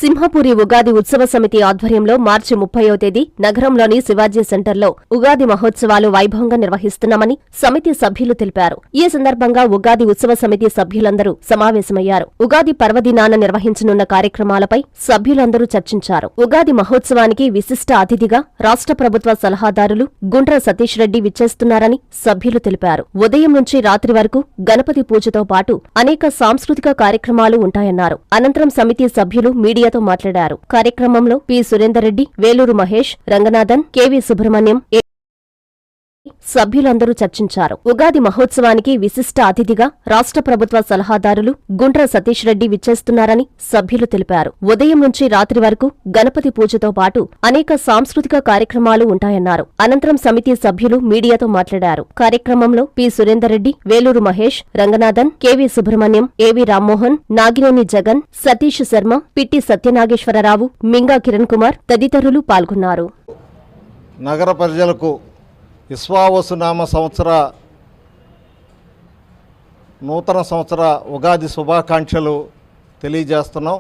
సింహపురి ఉగాది ఉత్సవ సమితి ఆధ్వర్యంలో మార్చి 30వ తేదీ నగరంలోని శివాజీ సెంటర్లో ఉగాది మహోత్సవాలు వైభవంగా నిర్వహిస్తున్నామని సమితి సభ్యులు తెలిపారు. ఈ సందర్భంగా ఉగాది ఉత్సవ సమితి సభ్యులందరూ సమావేశమయ్యారు. ఉగాది పర్వదినాన నిర్వహించనున్న కార్యక్రమాలపై సభ్యులందరూ చర్చించారు. ఉగాది మహోత్సవానికి విశిష్ట అతిథిగా రాష్ట్ర ప్రభుత్వ సలహాదారులు గుండ్ర సతీష్ రెడ్డి విచ్చేస్తున్నారని సభ్యులు తెలిపారు. ఉదయం నుంచి రాత్రి వరకు గణపతి పూజతో పాటు అనేక సాంస్కృతిక కార్యక్రమాలు ఉంటాయన్నారు. అనంతరం సమితి సభ్యులు మీడియాతో మాట్లాడారు. కార్యక్రమంలో పి సురేందర్ రెడ్డి, వేలూరు మహేష్, రంగనాథన్, కెవి సుబ్రహ్మణ్యం సభ్యులందరూ చర్చించారు. ఉగాది మహోత్సవానికి విశిష్ట అతిథిగా రాష్ట్ర ప్రభుత్వ సలహాదారులు గుండ్ర సతీష్ రెడ్డి విచ్చేస్తున్నారని సభ్యులు తెలిపారు. ఉదయం నుంచి రాత్రి వరకు గణపతి పూజతో పాటు అనేక సాంస్కృతిక కార్యక్రమాలు ఉంటాయన్నారు. అనంతరం సమితి సభ్యులు మీడియాతో మాట్లాడారు. కార్యక్రమంలో పి సురేందర్ రెడ్డి, వేలూరు మహేష్, రంగనాథన్, కెవి సుబ్రహ్మణ్యం, ఏవి రామ్మోహన్, నాగినేని జగన్, సతీష్ శర్మ, పిట్టి సత్యనాగేశ్వరరావు, మింగా కిరణ్ కుమార్ తదితరులు పాల్గొన్నారు. నగర ప్రజలకు విశ్వావసునామ సంవత్సర నూతన సంవత్సర ఉగాది శుభాకాంక్షలు తెలియజేస్తున్నాం.